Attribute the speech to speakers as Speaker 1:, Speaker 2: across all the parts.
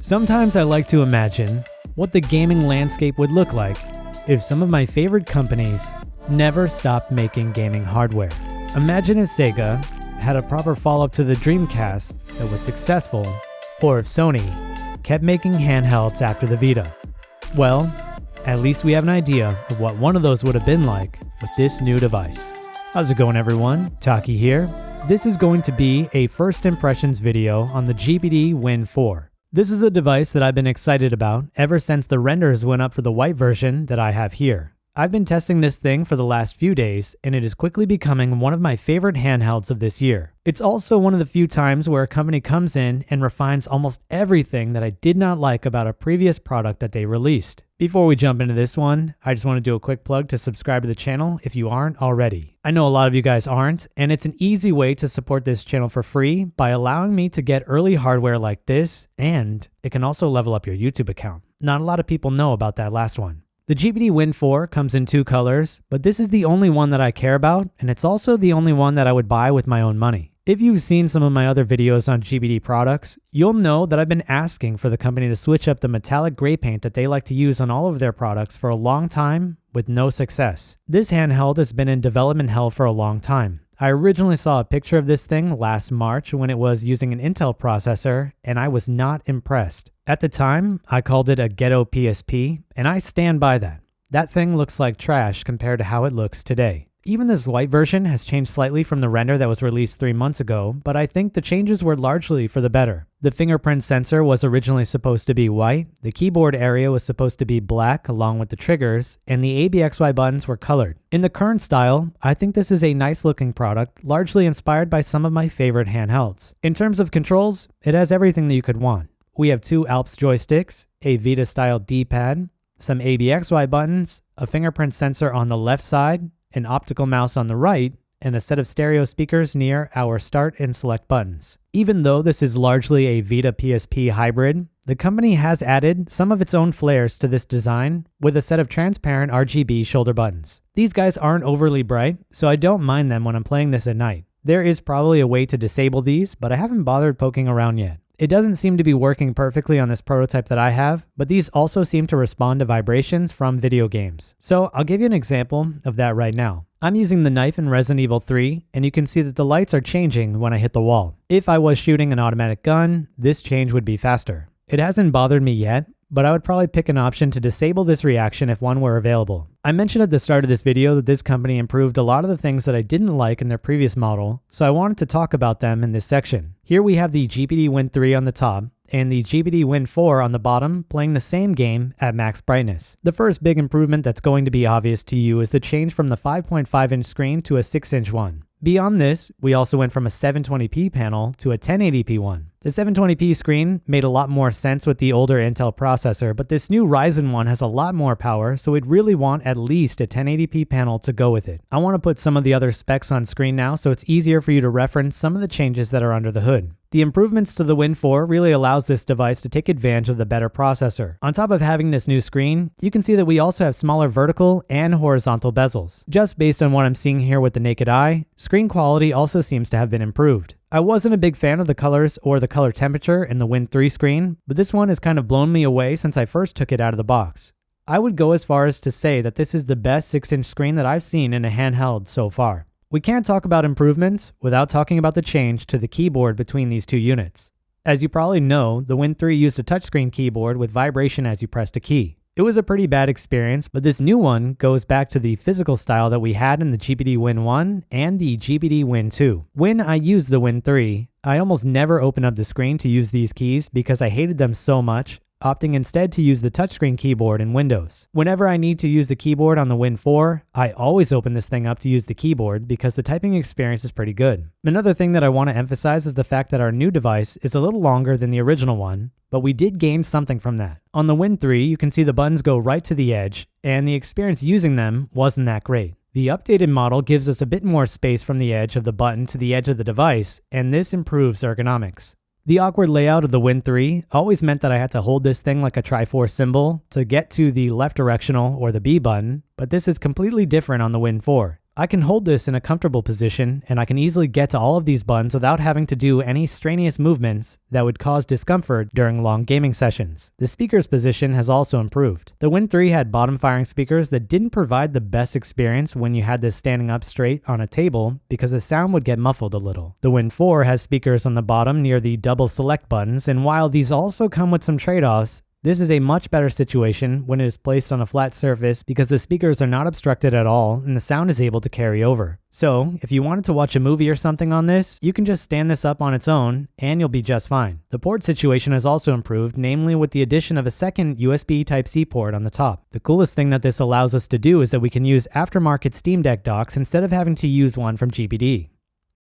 Speaker 1: Sometimes I like to imagine what the gaming landscape would look like if some of my favorite companies never stopped making gaming hardware. Imagine if Sega had a proper follow-up to the Dreamcast that was successful, or if Sony kept making handhelds after the Vita. Well, at least we have an idea of what one of those would have been like with this new device. How's it going, everyone? Taki here. This is going to be a first impressions video on the GPD Win 4. This is a device that I've been excited about ever since the renders went up for the white version that I have here. I've been testing this thing for the last few days, and it is quickly becoming one of my favorite handhelds of this year. It's also one of the few times where a company comes in and refines almost everything that I did not like about a previous product that they released. Before we jump into this one, I just want to do a quick plug to subscribe to the channel if you aren't already. I know a lot of you guys aren't, and it's an easy way to support this channel for free by allowing me to get early hardware like this, and it can also level up your YouTube account. Not a lot of people know about that last one. The GPD Win 4 comes in two colors, but this is the only one that I care about, and it's also the only one that I would buy with my own money. If you've seen some of my other videos on GPD products, you'll know that I've been asking for the company to switch up the metallic gray paint that they like to use on all of their products for a long time with no success. This handheld has been in development hell for a long time. I originally saw a picture of this thing last March when it was using an Intel processor, and I was not impressed. At the time, I called it a ghetto PSP, and I stand by that. That thing looks like trash compared to how it looks today. Even this white version has changed slightly from the render that was released 3 months ago, but I think the changes were largely for the better. The fingerprint sensor was originally supposed to be white, the keyboard area was supposed to be black along with the triggers, and the ABXY buttons were colored. In the current style, I think this is a nice looking product, largely inspired by some of my favorite handhelds. In terms of controls, it has everything that you could want. We have 2 Alps joysticks, a Vita style D-pad, some ABXY buttons, a fingerprint sensor on the left side, an optical mouse on the right, and a set of stereo speakers near our start and select buttons. Even though this is largely a Vita PSP hybrid, the company has added some of its own flares to this design with a set of transparent RGB shoulder buttons. These guys aren't overly bright, so I don't mind them when I'm playing this at night. There is probably a way to disable these, but I haven't bothered poking around yet. It doesn't seem to be working perfectly on this prototype that I have, but these also seem to respond to vibrations from video games. So I'll give you an example of that right now. I'm using the knife in Resident Evil 3, and you can see that the lights are changing when I hit the wall. If I was shooting an automatic gun, this change would be faster. It hasn't bothered me yet, but I would probably pick an option to disable this reaction if one were available. I mentioned at the start of this video that this company improved a lot of the things that I didn't like in their previous model, so I wanted to talk about them in this section. Here we have the GPD Win 3 on the top, and the GPD Win 4 on the bottom playing the same game at max brightness. The first big improvement that's going to be obvious to you is the change from the 5.5-inch screen to a 6-inch one. Beyond this, we also went from a 720p panel to a 1080p one. The 720p screen made a lot more sense with the older Intel processor, but this new Ryzen one has a lot more power, so we'd really want at least a 1080p panel to go with it. I want to put some of the other specs on screen now so it's easier for you to reference some of the changes that are under the hood. The improvements to the Win 4 really allows this device to take advantage of the better processor. On top of having this new screen, you can see that we also have smaller vertical and horizontal bezels. Just based on what I'm seeing here with the naked eye, screen quality also seems to have been improved. I wasn't a big fan of the colors or the color temperature in the Win 3 screen, but this one has kind of blown me away since I first took it out of the box. I would go as far as to say that this is the best 6-inch screen that I've seen in a handheld so far. We can't talk about improvements without talking about the change to the keyboard between these two units. As you probably know, the Win 3 used a touchscreen keyboard with vibration as you pressed a key. It was a pretty bad experience, but this new one goes back to the physical style that we had in the GPD Win 1 and the GPD Win 2. When I used the Win 3, I almost never opened up the screen to use these keys because I hated them so much, opting instead to use the touchscreen keyboard in Windows. Whenever I need to use the keyboard on the Win 4, I always open this thing up to use the keyboard because the typing experience is pretty good. Another thing that I want to emphasize is the fact that our new device is a little longer than the original one, but we did gain something from that. On the Win 3, you can see the buttons go right to the edge, and the experience using them wasn't that great. The updated model gives us a bit more space from the edge of the button to the edge of the device, and this improves ergonomics. The awkward layout of the Win 3 always meant that I had to hold this thing like a Triforce symbol to get to the left directional or the B button, but this is completely different on the Win 4. I can hold this in a comfortable position, and I can easily get to all of these buttons without having to do any strenuous movements that would cause discomfort during long gaming sessions. The speaker's position has also improved. The Win 3 had bottom-firing speakers that didn't provide the best experience when you had this standing up straight on a table because the sound would get muffled a little. The Win 4 has speakers on the bottom near the double select buttons, and while these also come with some trade-offs, this is a much better situation when it is placed on a flat surface because the speakers are not obstructed at all and the sound is able to carry over. So, if you wanted to watch a movie or something on this, you can just stand this up on its own and you'll be just fine. The port situation has also improved, namely with the addition of a second USB Type-C port on the top. The coolest thing that this allows us to do is that we can use aftermarket Steam Deck docks instead of having to use one from GPD.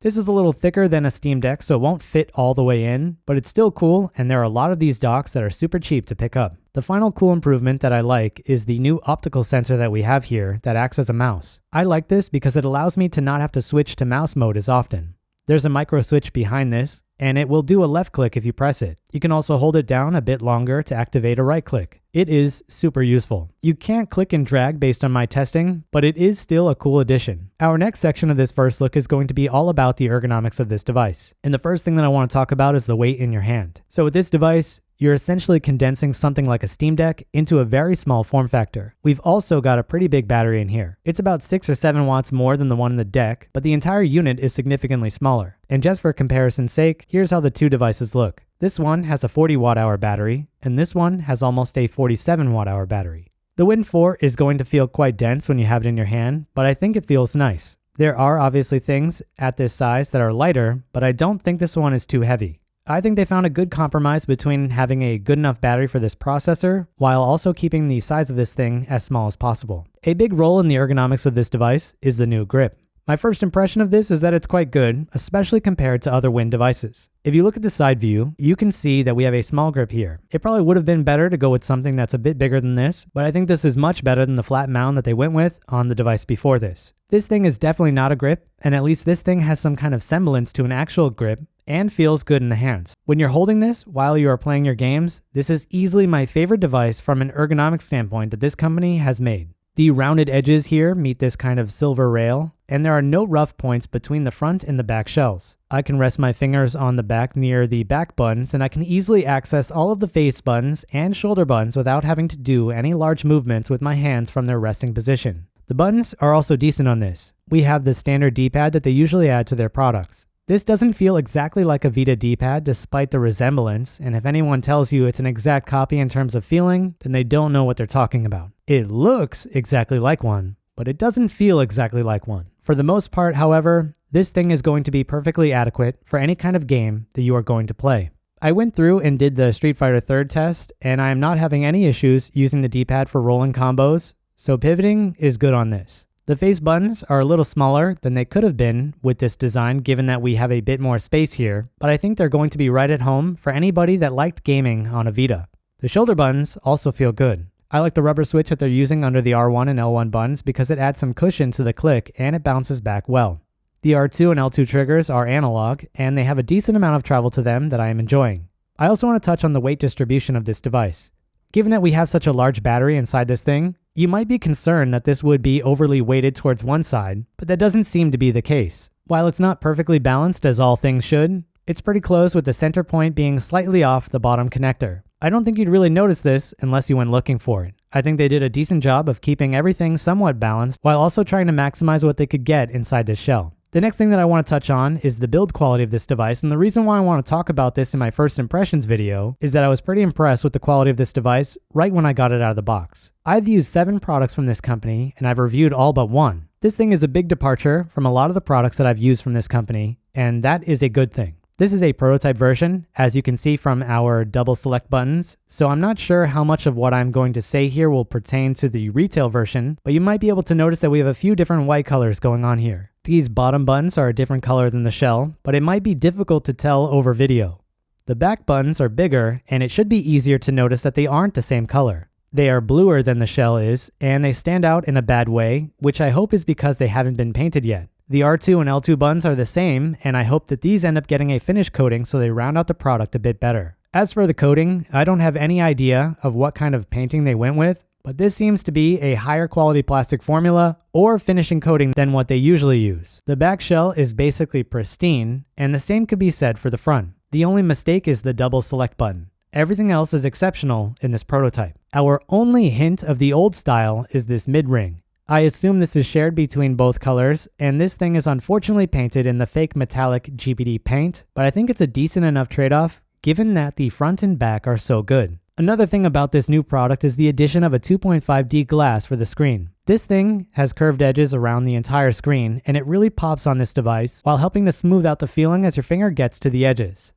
Speaker 1: This is a little thicker than a Steam Deck, so it won't fit all the way in, but it's still cool, and there are a lot of these docks that are super cheap to pick up. The final cool improvement that I like is the new optical sensor that we have here that acts as a mouse. I like this because it allows me to not have to switch to mouse mode as often. There's a micro switch behind this, and it will do a left click if you press it. You can also hold it down a bit longer to activate a right click. It is super useful. You can't click and drag based on my testing, but it is still a cool addition. Our next section of this first look is going to be all about the ergonomics of this device. And the first thing that I want to talk about is the weight in your hand. So with this device, you're essentially condensing something like a Steam Deck into a very small form factor. We've also got a pretty big battery in here. It's about 6 or 7 watts more than the one in the deck, but the entire unit is significantly smaller. And just for comparison's sake, here's how the two devices look. This one has a 40 watt-hour battery, and this one has almost a 47 watt-hour battery. The Win 4 is going to feel quite dense when you have it in your hand, but I think it feels nice. There are obviously things at this size that are lighter, but I don't think this one is too heavy. I think they found a good compromise between having a good enough battery for this processor while also keeping the size of this thing as small as possible. A big role in the ergonomics of this device is the new grip. My first impression of this is that it's quite good, especially compared to other Win devices. If you look at the side view, you can see that we have a small grip here. It probably would have been better to go with something that's a bit bigger than this, but I think this is much better than the flat mound that they went with on the device before this. This thing is definitely not a grip, and at least this thing has some kind of semblance to an actual grip and feels good in the hands. When you're holding this while you are playing your games, this is easily my favorite device from an ergonomic standpoint that this company has made. The rounded edges here meet this kind of silver rail, and there are no rough points between the front and the back shells. I can rest my fingers on the back near the back buttons, and I can easily access all of the face buttons and shoulder buttons without having to do any large movements with my hands from their resting position. The buttons are also decent on this. We have the standard D-pad that they usually add to their products. This doesn't feel exactly like a Vita D-pad despite the resemblance, and if anyone tells you it's an exact copy in terms of feeling, then they don't know what they're talking about. It looks exactly like one, but it doesn't feel exactly like one. For the most part, however, this thing is going to be perfectly adequate for any kind of game that you are going to play. I went through and did the Street Fighter 3 test, and I am not having any issues using the D-pad for rolling combos, so pivoting is good on this. The face buttons are a little smaller than they could have been with this design given that we have a bit more space here, but I think they're going to be right at home for anybody that liked gaming on a Vita. The shoulder buttons also feel good. I like the rubber switch that they're using under the R1 and L1 buttons because it adds some cushion to the click and it bounces back well. The R2 and L2 triggers are analog and they have a decent amount of travel to them that I am enjoying. I also want to touch on the weight distribution of this device. Given that we have such a large battery inside this thing, you might be concerned that this would be overly weighted towards one side, but that doesn't seem to be the case. While it's not perfectly balanced as all things should, it's pretty close with the center point being slightly off the bottom connector. I don't think you'd really notice this unless you went looking for it. I think they did a decent job of keeping everything somewhat balanced while also trying to maximize what they could get inside this shell. The next thing that I want to touch on is the build quality of this device, and the reason why I want to talk about this in my first impressions video is that I was pretty impressed with the quality of this device right when I got it out of the box. I've used 7 products from this company, and I've reviewed all but one. This thing is a big departure from a lot of the products that I've used from this company, and that is a good thing. This is a prototype version, as you can see from our double select buttons, so I'm not sure how much of what I'm going to say here will pertain to the retail version, but you might be able to notice that we have a few different white colors going on here. These bottom buttons are a different color than the shell, but it might be difficult to tell over video. The back buttons are bigger, and it should be easier to notice that they aren't the same color. They are bluer than the shell is, and they stand out in a bad way, which I hope is because they haven't been painted yet. The R2 and L2 buttons are the same, and I hope that these end up getting a finish coating so they round out the product a bit better. As for the coating, I don't have any idea of what kind of painting they went with, but this seems to be a higher quality plastic formula or finishing coating than what they usually use. The back shell is basically pristine, and the same could be said for the front. The only mistake is the double select button. Everything else is exceptional in this prototype. Our only hint of the old style is this mid-ring. I assume this is shared between both colors, and this thing is unfortunately painted in the fake metallic GPD paint, but I think it's a decent enough trade-off given that the front and back are so good. Another thing about this new product is the addition of a 2.5D glass for the screen. This thing has curved edges around the entire screen, and it really pops on this device while helping to smooth out the feeling as your finger gets to the edges.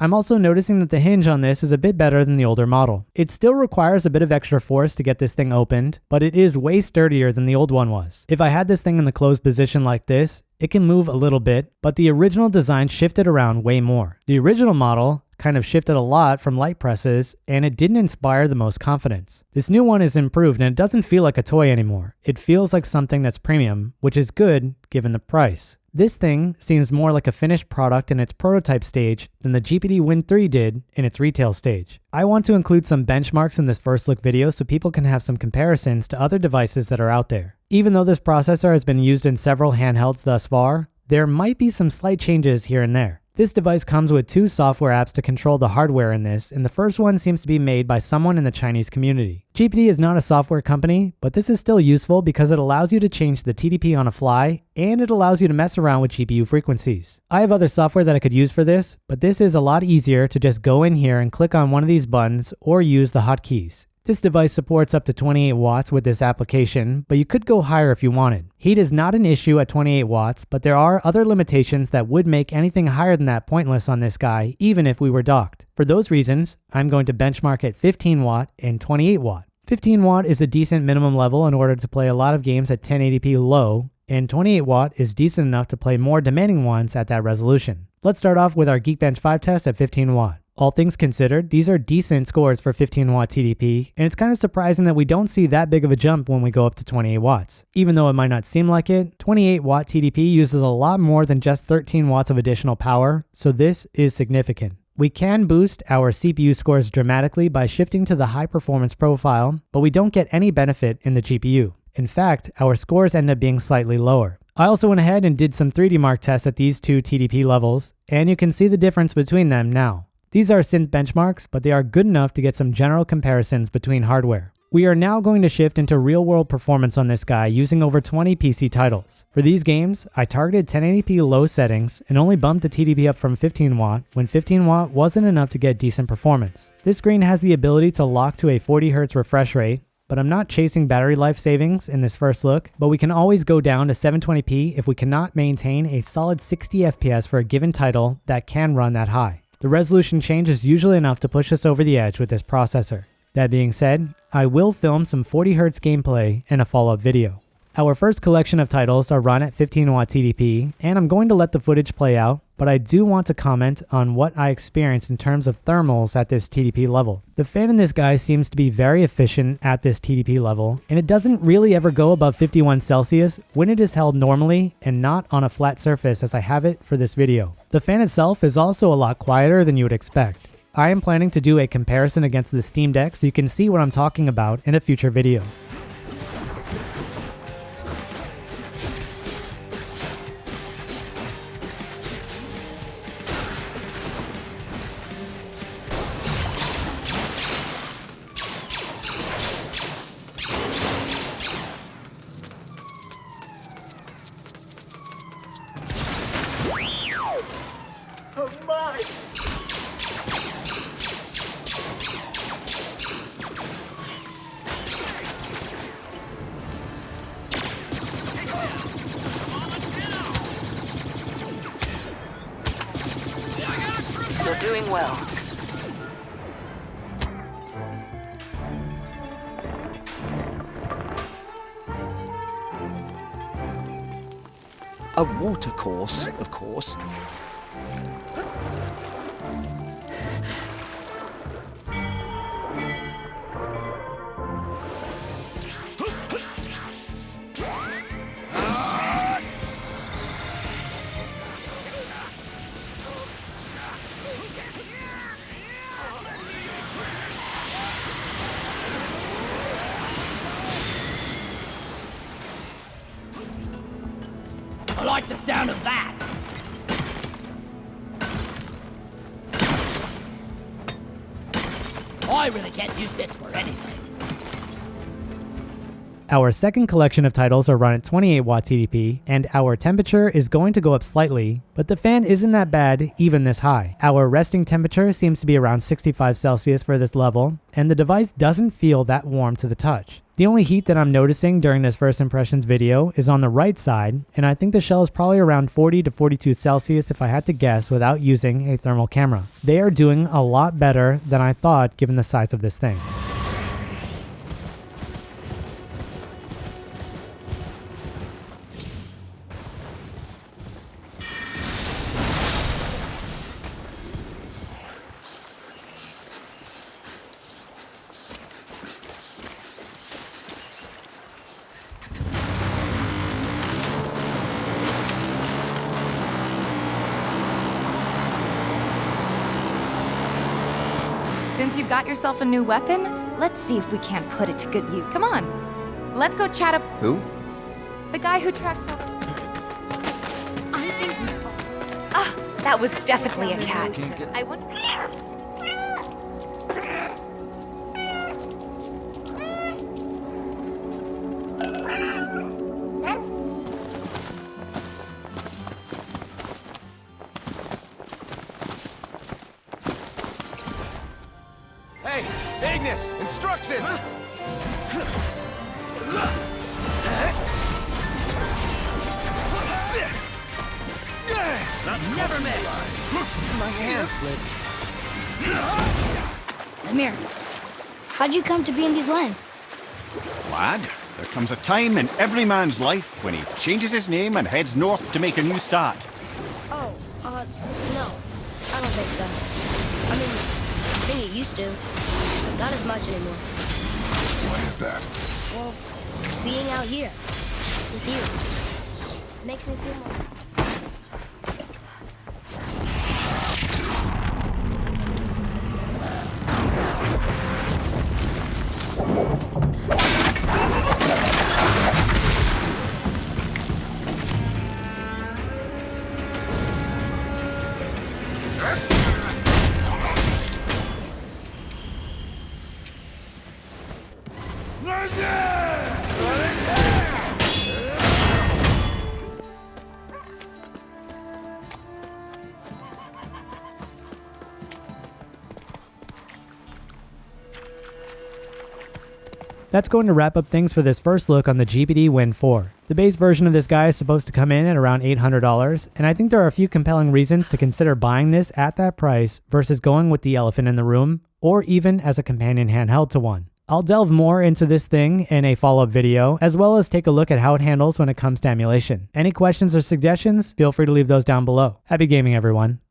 Speaker 1: I'm also noticing that the hinge on this is a bit better than the older model. It still requires a bit of extra force to get this thing opened, but it is way sturdier than the old one was. If I had this thing in the closed position like this, it can move a little bit, but the original design shifted around way more. The original model kind of shifted a lot from light presses, and it didn't inspire the most confidence. This new one is improved, and it doesn't feel like a toy anymore. It feels like something that's premium, which is good given the price. This thing seems more like a finished product in its prototype stage than the GPD Win 3 did in its retail stage. I want to include some benchmarks in this first look video so people can have some comparisons to other devices that are out there. Even though this processor has been used in several handhelds thus far, there might be some slight changes here and there. This device comes with 2 software apps to control the hardware in this, and the first one seems to be made by someone in the Chinese community. GPD is not a software company, but this is still useful because it allows you to change the TDP on a fly, and it allows you to mess around with GPU frequencies. I have other software that I could use for this, but this is a lot easier to just go in here and click on one of these buttons or use the hotkeys. This device supports up to 28 watts with this application, but you could go higher if you wanted. Heat is not an issue at 28 watts, but there are other limitations that would make anything higher than that pointless on this guy, even if we were docked. For those reasons, I'm going to benchmark at 15 watt and 28 watt. 15 watt is a decent minimum level in order to play a lot of games at 1080p low, and 28 watt is decent enough to play more demanding ones at that resolution. Let's start off with our Geekbench 5 test at 15 watt. All things considered, these are decent scores for 15 watt TDP, and it's kind of surprising that we don't see that big of a jump when we go up to 28 watts. Even though it might not seem like it, 28 watt TDP uses a lot more than just 13 watts of additional power, so this is significant. We can boost our CPU scores dramatically by shifting to the high performance profile, but we don't get any benefit in the GPU. In fact, our scores end up being slightly lower. I also went ahead and did some 3D Mark tests at these 2 TDP levels, and you can see the difference between them now. These are synth benchmarks, but they are good enough to get some general comparisons between hardware. We are now going to shift into real-world performance on this guy using over 20 PC titles. For these games, I targeted 1080p low settings and only bumped the TDP up from 15 watt when 15 watt wasn't enough to get decent performance. This screen has the ability to lock to a 40 Hz refresh rate, but I'm not chasing battery life savings in this first look, but we can always go down to 720p if we cannot maintain a solid 60 FPS for a given title that can run that high. The resolution change is usually enough to push us over the edge with this processor. That being said, I will film some 40 Hz gameplay in a follow-up video. Our first collection of titles are run at 15 watt TDP, and I'm going to let the footage play out, but I do want to comment on what I experienced in terms of thermals at this TDP level. The fan in this guy seems to be very efficient at this TDP level, and it doesn't really ever go above 51 Celsius when it is held normally and not on a flat surface as I have it for this video. The fan itself is also a lot quieter than you would expect. I am planning to do a comparison against the Steam Deck so you can see what I'm talking about in a future video.
Speaker 2: You're doing well.
Speaker 3: A water course, of course.
Speaker 4: like the sound of that. I really can't use this for anything.
Speaker 1: Our second collection of titles are run at 28 watts EDP, and our temperature is going to go up slightly, but the fan isn't that bad even this high. Our resting temperature seems to be around 65 Celsius for this level, and the device doesn't feel that warm to the touch. The only heat that I'm noticing during this first impressions video is on the right side, and I think the shell is probably around 40 to 42 Celsius if I had to guess without using a thermal camera. They are doing a lot better than I thought given the size of this thing.
Speaker 5: Since you've got yourself a new weapon, let's see if we can't put it to good use. Come on, let's go chat up.
Speaker 3: Who?
Speaker 5: The guy who tracks all the... Ah, that was definitely a cat. I wonder...
Speaker 6: Hey, Ignis, instructions!
Speaker 4: Never miss.
Speaker 3: My hand slipped.
Speaker 7: Amir, how'd you come to be in these lands?
Speaker 8: Lad, there comes a time in every man's life when he changes his name and heads north to make a new start.
Speaker 7: Oh, no. I don't think so. I mean, I think it used to. But not as much anymore.
Speaker 6: What is that?
Speaker 7: Well, being out here with you makes me feel more...
Speaker 1: That's going to wrap up things for this first look on the GPD Win 4. The base version of this guy is supposed to come in at around $800, and I think there are a few compelling reasons to consider buying this at that price versus going with the elephant in the room, or even as a companion handheld to one. I'll delve more into this thing in a follow-up video, as well as take a look at how it handles when it comes to emulation. Any questions or suggestions? Feel free to leave those down below. Happy gaming, everyone.